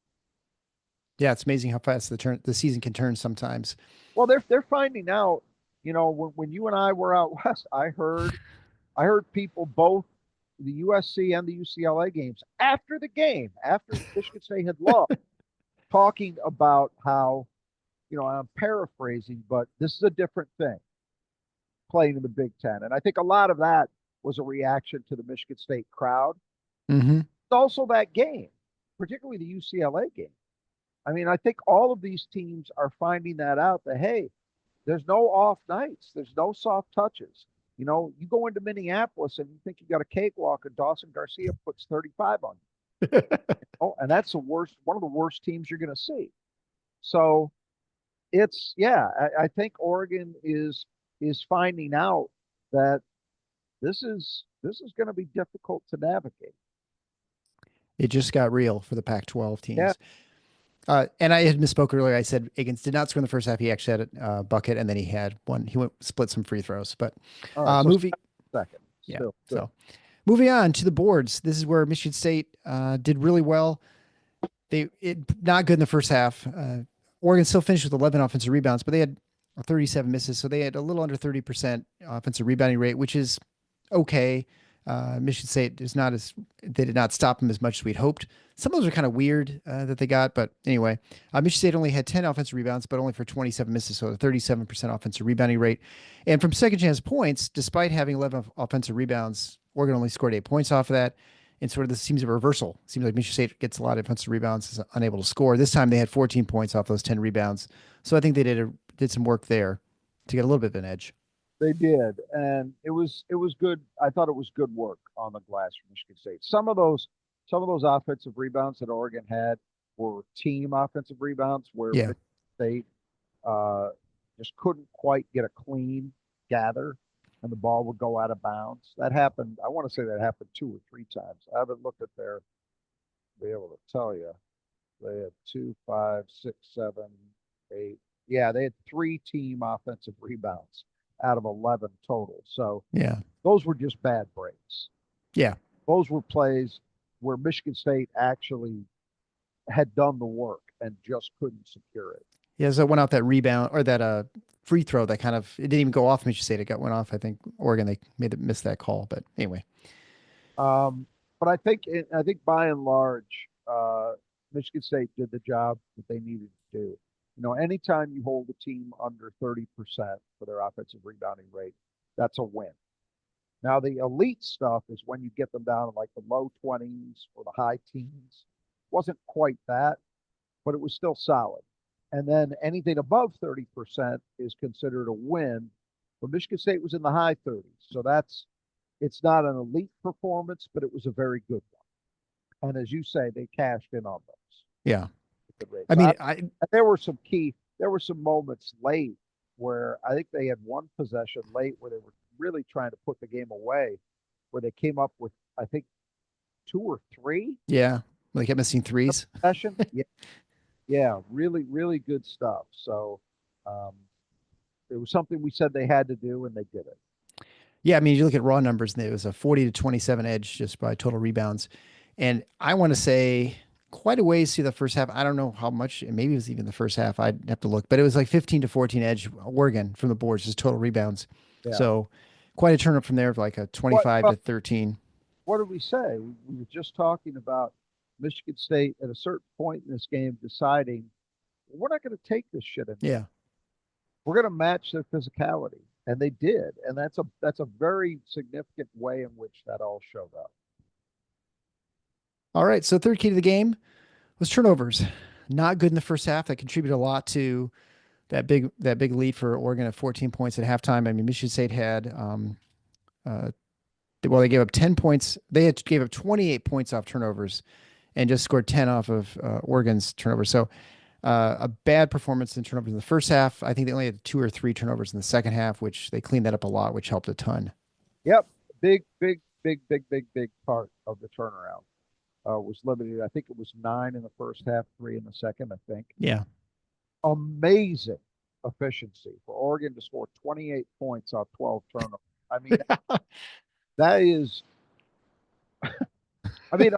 Yeah, it's amazing how fast the season can turn sometimes. Well, they're finding out. When you and I were out west, I heard people both the USC and the UCLA games after the game, after Michigan State had lost, talking about how, I'm paraphrasing, but this is a different thing playing in the Big Ten. And I think a lot of that was a reaction to the Michigan State crowd. Hmm. It's also that game, particularly the UCLA game. I mean, I think all of these teams are finding that out that, hey, there's no off nights, there's no soft touches. You go into Minneapolis and you think you got a cakewalk, and Dawson Garcia puts 35 on you. Oh, and that's one of the worst teams you're going to see. So yeah, I think Oregon is finding out that this is going to be difficult to navigate. It just got real for the Pac-12 Yeah. teams. And I had misspoke earlier. I said Higgins did not score in the first half. He actually had a bucket, and then he had one. He went split some free throws. But All right. So movie, second, yeah. still good. So moving on to the boards. This is where Michigan State did really well. Not good in the first half. Oregon still finished with 11 offensive rebounds, but they had 37 misses, so they had a little under 30% offensive rebounding rate, which is okay. Michigan State is not as they did not stop them as much as we'd hoped. Some of those are kind of weird that they got, but anyway, Michigan State only had 10 offensive rebounds, but only for 27 misses, so a 37% offensive rebounding rate. And from second chance points, despite having 11 offensive rebounds, Oregon only scored 8 points off of that. And sort of this seems a reversal. It seems like Michigan State gets a lot of offensive rebounds, is unable to score. This time they had 14 points off those 10 rebounds. So I think they did some work there to get a little bit of an edge. They did, and it was good. I thought it was good work on the glass for Michigan State. Some of those offensive rebounds that Oregon had were team offensive rebounds where Yeah. Michigan State uh, just couldn't quite get a clean gather, and the ball would go out of bounds. That happened. I want to say that happened 2 or 3 times. I haven't looked at their be able to tell you. They had 2, 5, 6, 7, 8. Yeah, they had 3 team offensive rebounds out of 11 total. So Yeah. those were just bad breaks. Yeah. Those were plays where Michigan State actually had done the work and just couldn't secure it. Yeah. So it went off that rebound or that free throw that kind of it didn't even go off Michigan State. It got went off. I think Oregon they missed that call. But anyway. Um, but I think by and large, Michigan State did the job that they needed to do. Anytime you hold a team under 30% for their offensive rebounding rate, that's a win. Now, the elite stuff is when you get them down in like the low 20s or the high teens. Wasn't quite that, but it was still solid. And then anything above 30% is considered a win. But Michigan State was in the high 30s. So it's not an elite performance, but it was a very good one. And as you say, they cashed in on those. Yeah. Good rates. I mean, I There were some moments late where I think they had one possession late where they were really trying to put the game away, where they came up with, I think, 2 or 3 yeah. They kept missing threes. possession. Yeah, yeah, really, really good stuff. So um, it was something we said they had to do, and they did it. Yeah, I mean, you look at raw numbers, and it was a 40 to 27 edge just by total rebounds. And I want to say quite a ways through the first half. I don't know how much, maybe it was even the first half. I'd have to look, but it was like 15 to 14 edge Oregon from the boards, just total rebounds. Yeah. So quite a turn up from there of like a What 25 to 13. what did we say? We were just talking about Michigan State at a certain point in this game deciding we're not going to take this shit anymore. Yeah. we're going to match their physicality. And they did. And that's a very significant way in which that all showed up. All right. So third key to the game was turnovers. Not good in the first half. That contributed a lot to that big lead for Oregon at 14 points at halftime. I mean, Michigan State had uh, well, they gave up 10 points. Gave up 28 points off turnovers and just scored 10 off of Oregon's turnovers. So a bad performance in turnovers in the first half. I think they only had 2 or 3 turnovers in the second half, which they cleaned that up a lot, which helped a ton. Yep. Big part of the turnaround was limited. I think it was 9 in the first half, 3 in the second, I think. Yeah. Amazing efficiency for Oregon to score 28 points off 12 turnovers. I mean, that is, I mean,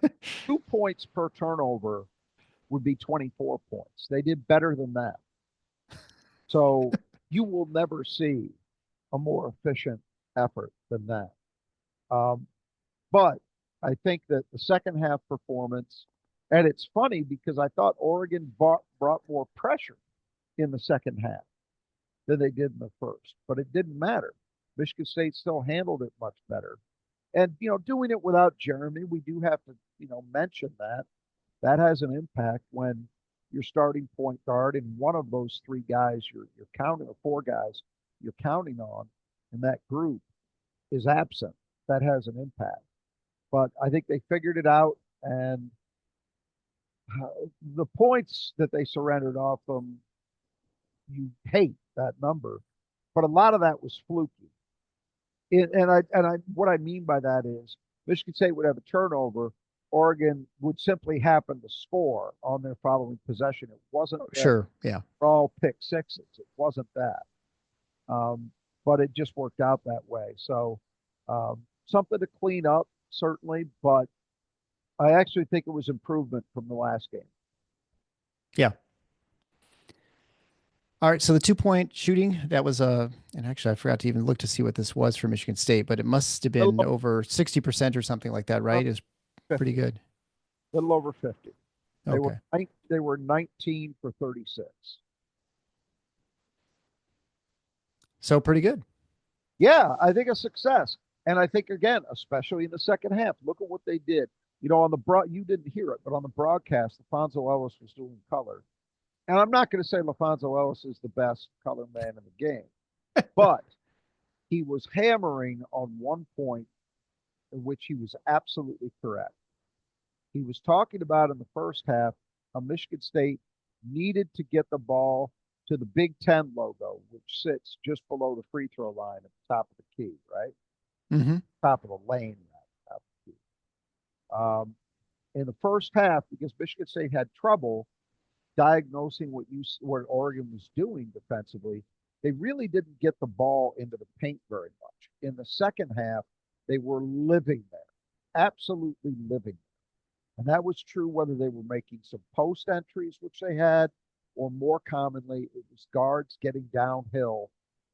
2 points per turnover would be 24 points. They did better than that. So you will never see a more efficient effort than that. But I think that the second half performance, and it's funny because I thought Oregon brought more pressure in the second half than they did in the first, but it didn't matter. Michigan State still handled it much better. And, doing it without Jeremy, we do have to, mention that. That has an impact when your starting point guard and one of those 3 guys you're counting, or 4 guys you're counting on in that group is absent. That has an impact. But I think they figured it out, and the points that they surrendered off them, you hate that number, but a lot of that was fluky. What I mean by that is Michigan State would have a turnover. Oregon would simply happen to score on their following possession. It wasn't sure, yeah, all pick sixes. It wasn't that, but it just worked out that way. So something to clean up, certainly, but I actually think it was improvement from the last game. yeah. All right, so the 2-point shooting, that was and actually I forgot to even look to see what this was for Michigan State, but it must have been over 60% or something like that, right? It's pretty good. A little over 50. Okay. They were 19 for 36. So pretty good. Yeah, I think a success. And I think, again, especially in the second half, look at what they did. On you didn't hear it, but on the broadcast, Alfonso Ellis was doing color. And I'm not going to say LaFonso Ellis is the best color man in the game, but he was hammering on one point in which he was absolutely correct. He was talking about in the first half how Michigan State needed to get the ball to the Big Ten logo, which sits just below the free throw line at the top of the key, right? Mm-hmm. Top of the lane, top of the key. In the first half, because Michigan State had trouble diagnosing what Oregon was doing defensively, they really didn't get the ball into the paint very much. In the second half, they were living there, absolutely living there. And that was true whether they were making some post entries, which they had, or more commonly, it was guards getting downhill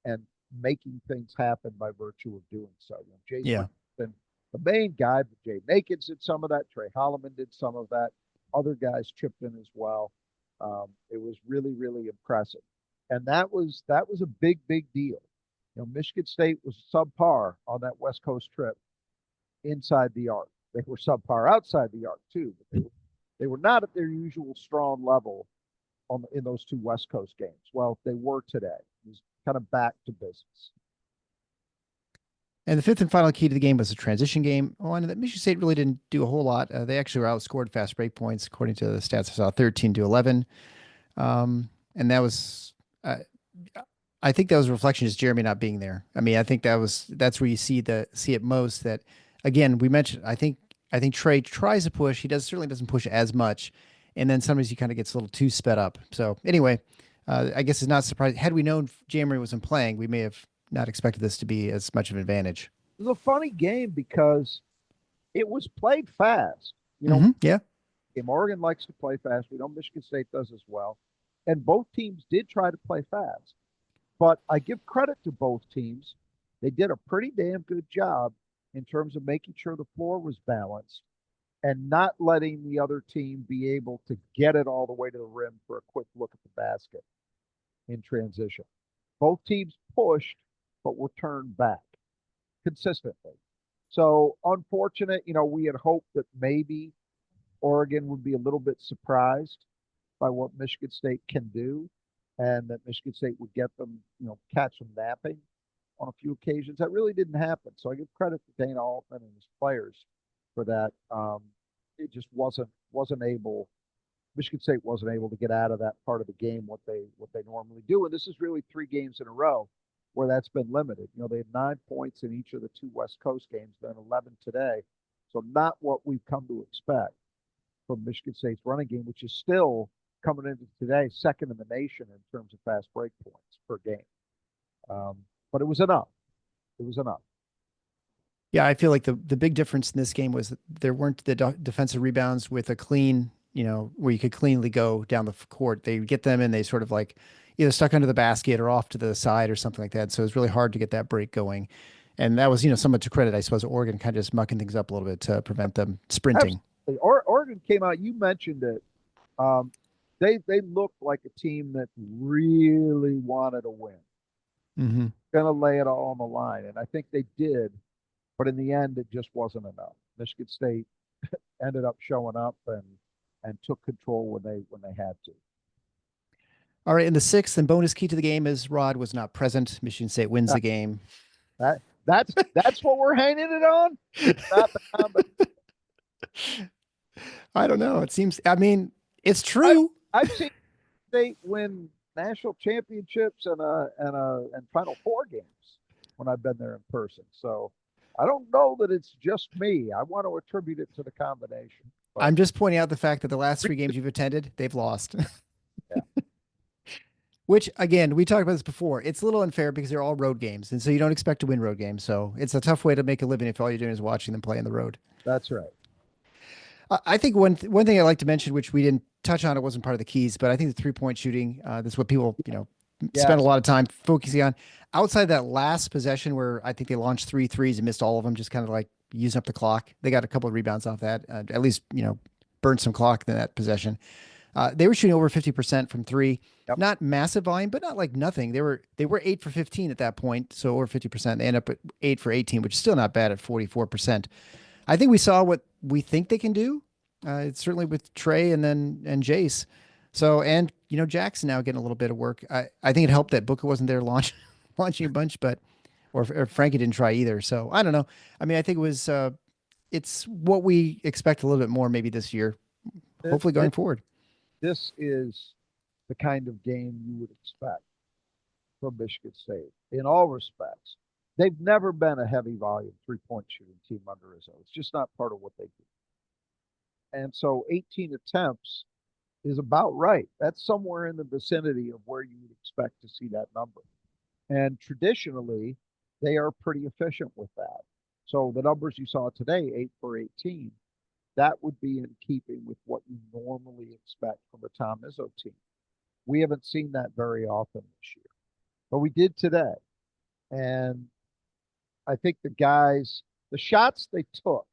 and making things happen by virtue of doing so. Jace Richardson, the main guy, but Jay Nakins did some of that. Trey Holloman did some of that. Other guys chipped in as well. It was really, really impressive. And that was a big deal. Michigan State was subpar on that West Coast trip inside the arc. They were subpar outside the arc too, but they were not at their usual strong level in those 2 West Coast games. Well, they were today. It was kind of back to business. And the 5th and final key to the game was a transition game. One that Michigan State really didn't do a whole lot. They actually were outscored fast break points, according to the stats I saw, 13-11. And that was, I think that was a reflection of Jeremy not being there. I mean, I think that's where you see it most. That again, we mentioned. I think Trey tries to push. He certainly doesn't push as much, and then sometimes he kind of gets a little too sped up. So anyway, I guess it's not surprising. Had we known Jeremy wasn't playing, we may have not expected this to be as much of an advantage. It was a funny game because it was played fast. Yeah. Oregon likes to play fast. We know Michigan State does as well. And both teams did try to play fast. But I give credit to both teams. They did a pretty damn good job in terms of making sure the floor was balanced and not letting the other team be able to get it all the way to the rim for a quick look at the basket in transition. Both teams pushed, but were turned back consistently. So unfortunate, we had hoped that maybe Oregon would be a little bit surprised by what Michigan State can do, and that Michigan State would get them, catch them napping on a few occasions. That really didn't happen. So I give credit to Dana Altman and his players for that. It just wasn't able. Michigan State wasn't able to get out of that part of the game what they normally do. And this is really 3 games in a row where that's been limited. They had 9 points in each of the 2 West Coast games, then 11 today. So not what we've come to expect from Michigan State's running game, which is still coming into today second in the nation in terms of fast break points per game. But it was enough. It was enough. Yeah, I feel like the big difference in this game was that there weren't the defensive rebounds with a clean, where you could cleanly go down the court. They would get them and they sort of like either stuck under the basket or off to the side or something like that. So it was really hard to get that break going. And that was, somewhat to credit, I suppose, Oregon kind of just mucking things up a little bit to prevent them sprinting. Absolutely. Oregon came out, you mentioned it. They looked like a team that really wanted to win. Mm-hmm. Going to lay it all on the line. And I think they did. But in the end, it just wasn't enough. Michigan State ended up showing up and took control when they had to. All right, in the sixth and bonus key to the game is Rod was not present. Michigan State wins the game. That's what we're hanging it on. Not the combination. I don't know. It seems. I mean, it's true. I've seen State win national championships and Final Four games when I've been there in person. So I don't know that it's just me. I want to attribute it to the combination. But I'm just pointing out the fact that the last 3 games you've attended, they've lost. Yeah. Which, again, we talked about this before. It's a little unfair because they're all road games, and so you don't expect to win road games. So it's a tough way to make a living if all you're doing is watching them play on the road. That's right. I think one thing I'd like to mention, which we didn't touch on, it wasn't part of the keys, but I think the 3-point shooting, that's what people, spend a lot of time focusing on. Outside that last possession where I think they launched 3 threes and missed all of them, just kind of like using up the clock. They got a couple of rebounds off that, at least, burned some clock in that possession. They were shooting over 50% from 3. Yep. Not massive volume, but not like nothing. They were 8 for 15 at that point, so over 50%. They end up at 8 for 18, which is still not bad at 44%. I think we saw what we think they can do. It's certainly with Trey and Jase. So, and Jaxon now getting a little bit of work. I think it helped that Booker wasn't there launching a bunch, or Frankie didn't try either. So I don't know. I mean, I think it was it's what we expect a little bit more maybe this year. Hopefully going forward. This is the kind of game you would expect from Michigan State in all respects. They've never been a heavy volume 3-point shooting team under Izzo. It's just not part of what they do. And so 18 attempts is about right. That's somewhere in the vicinity of where you would expect to see that number. And traditionally, they are pretty efficient with that. So the numbers you saw today, 8 for 18, that would be in keeping with what you normally expect from a Tom Izzo team. We haven't seen that very often this year, but we did today. And I think the shots they took,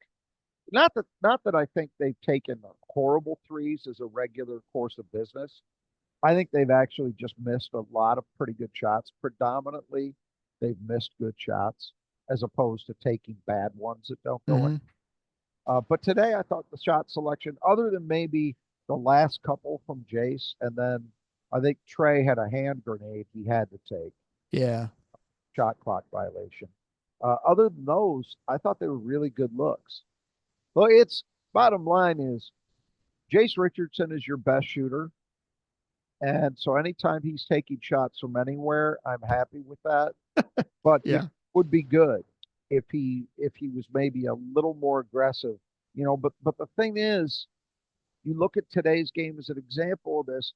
not that I think they've taken horrible threes as a regular course of business. I think they've actually just missed a lot of pretty good shots. Predominantly, they've missed good shots as opposed to taking bad ones that don't go in. But today, I thought the shot selection, other than maybe the last couple from Jase, and then I think Trey had a hand grenade he had to take. Yeah. Shot clock violation. Other than those, I thought they were really good looks. Well, it's bottom line is Jace Richardson is your best shooter. And so anytime he's taking shots from anywhere, I'm happy with that. But yeah, it would be good if he was maybe a little more aggressive, but the thing is, you look at today's game as an example of this,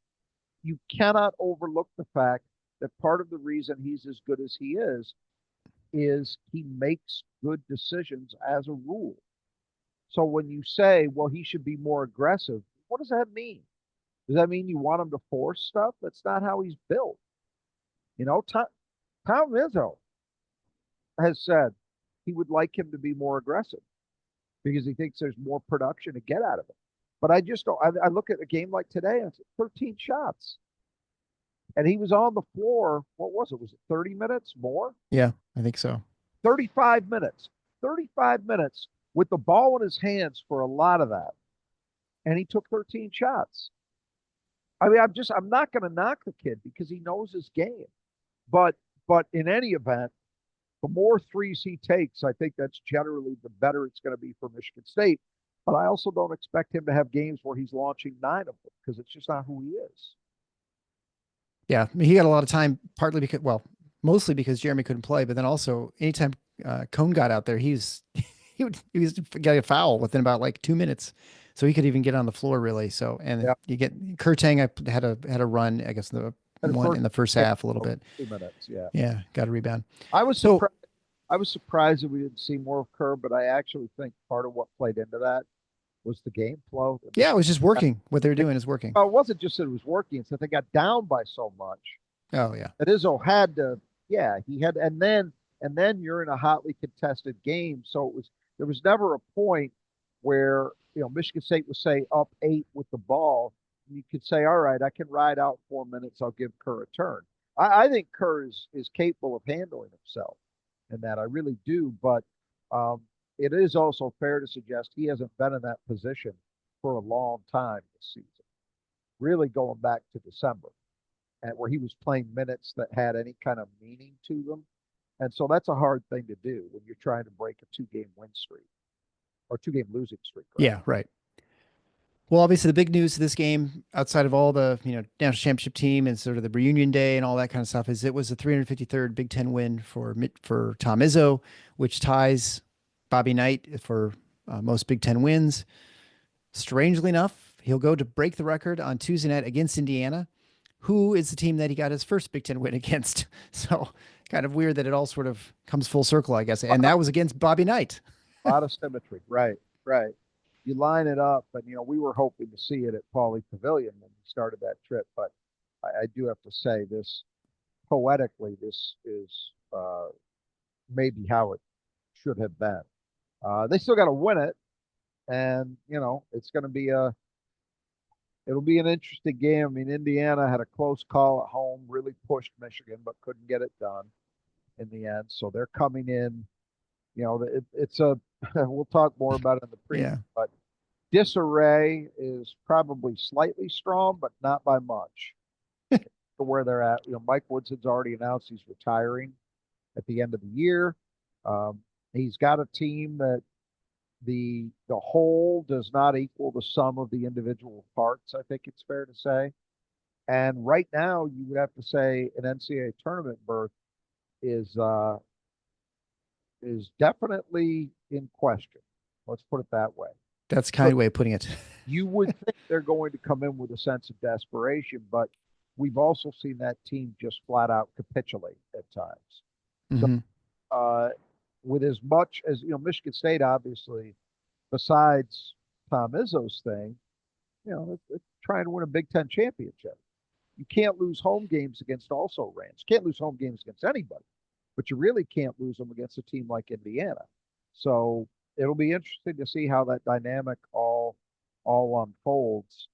you cannot overlook the fact that part of the reason he's as good as he is he makes good decisions as a rule. So when you say, well, he should be more aggressive, what does that mean? Does that mean you want him to force stuff? That's not how he's built. Tom Izzo has said he would like him to be more aggressive because he thinks there's more production to get out of it. But I just don't. I look at a game like today and it's 13 shots. and he was on the floor. What was it? Was it 30 minutes more? Yeah, I think so. 35 minutes. 35 minutes with the ball in his hands for a lot of that. And he took 13 shots. I mean, I'm not going to knock the kid because he knows his game. But in any event, the more threes he takes, I think that's generally the better it's going to be for Michigan State. But I also don't expect him to have games where he's launching 9 of them because it's just not who he is. Yeah, I mean, he got a lot of time, partly because, well, mostly because Jeremy couldn't play, but then also anytime Cone got out there, he was getting a foul within about like 2 minutes, so he could even get on the floor really. So, and Yeah. you get Kurtang had a run, I guess the And one in the first half a little bit. 2 minutes. Yeah. Yeah, got a rebound. I was So surprised. I was surprised that we didn't see more of Kerr, but I actually think part of what played into that was the game flow. yeah, it was just working. What they were doing is working. It wasn't just that it was working; it's that they got down by so much Oh yeah, that Izzo had to. Yeah, he had, and then you're in a hotly contested game, so there was never a point where Michigan State was say up 8 with the ball. You could say, all right, I can ride out 4 minutes. I'll give Kerr a turn. I think Kerr is capable of handling himself in that. I really do, but um, it is also fair to suggest he hasn't been in that position for a long time this season, really going back to December, and where he was playing minutes that had any kind of meaning to them. And so that's a hard thing to do when you're trying to break a 2-game win streak or 2-game losing streak. Right? yeah, right. Well, obviously the big news of this game, outside of all the national championship team and sort of the reunion day and all that kind of stuff, is it was the 353rd Big Ten win for Tom Izzo, which ties Bobby Knight for most Big Ten wins. Strangely enough, he'll go to break the record on Tuesday night against Indiana, who is the team that he got his first Big Ten win against. So kind of weird that it all sort of comes full circle, I guess. And that was against Bobby Knight. A lot of symmetry. Right, right. You line it up, and we were hoping to see it at Pauley Pavilion when we started that trip. But I do have to say, this poetically, this is maybe how it should have been. They still got to win it, and it's going to be it'll be an interesting game. I mean, Indiana had a close call at home, really pushed Michigan, but couldn't get it done in the end. So they're coming in. It's a. We'll talk more about it in the preview, Yeah. but disarray is probably slightly strong, but not by much to where they're at. Mike Woodson's already announced he's retiring at the end of the year. He's got a team that the whole does not equal the sum of the individual parts. I think it's fair to say. And right now, you would have to say an NCAA tournament berth is definitely in question. Let's put it that way. That's kind of way of putting it. You would think they're going to come in with a sense of desperation, but we've also seen that team just flat out capitulate at times. Mhm. So, with as much as Michigan State, obviously, besides Tom Izzo's thing, they're trying to win a Big Ten championship. You can't lose home games against also rans. You can't lose home games against anybody, but you really can't lose them against a team like Indiana. So it'll be interesting to see how that dynamic all unfolds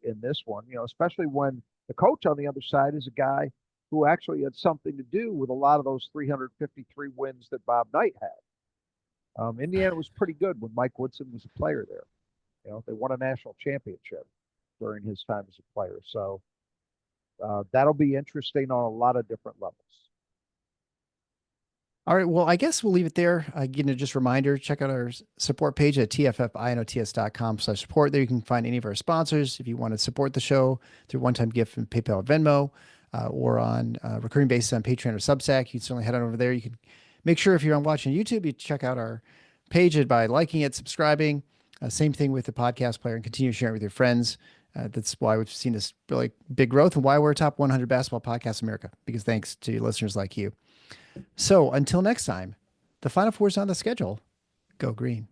in this one. Especially when the coach on the other side is a guy who actually had something to do with a lot of those 353 wins that Bob Knight had. Indiana was pretty good when Mike Woodson was a player there. They won a national championship during his time as a player. So that'll be interesting on a lot of different levels. All right. Well, I guess we'll leave it there. Just a reminder, check out our support page at tffinots.com/support. There you can find any of our sponsors. If you want to support the show through one-time gift from PayPal or Venmo, or on recurring basis on Patreon or Substack, you can certainly head on over there. You can make sure if you're on watching YouTube, you check out our page by liking it, subscribing. Same thing with the podcast player, and continue sharing it with your friends. That's why we've seen this really big growth and why we're a top 100 basketball podcast in America, because thanks to listeners like you. So until next time, the Final Four is on the schedule. Go Green.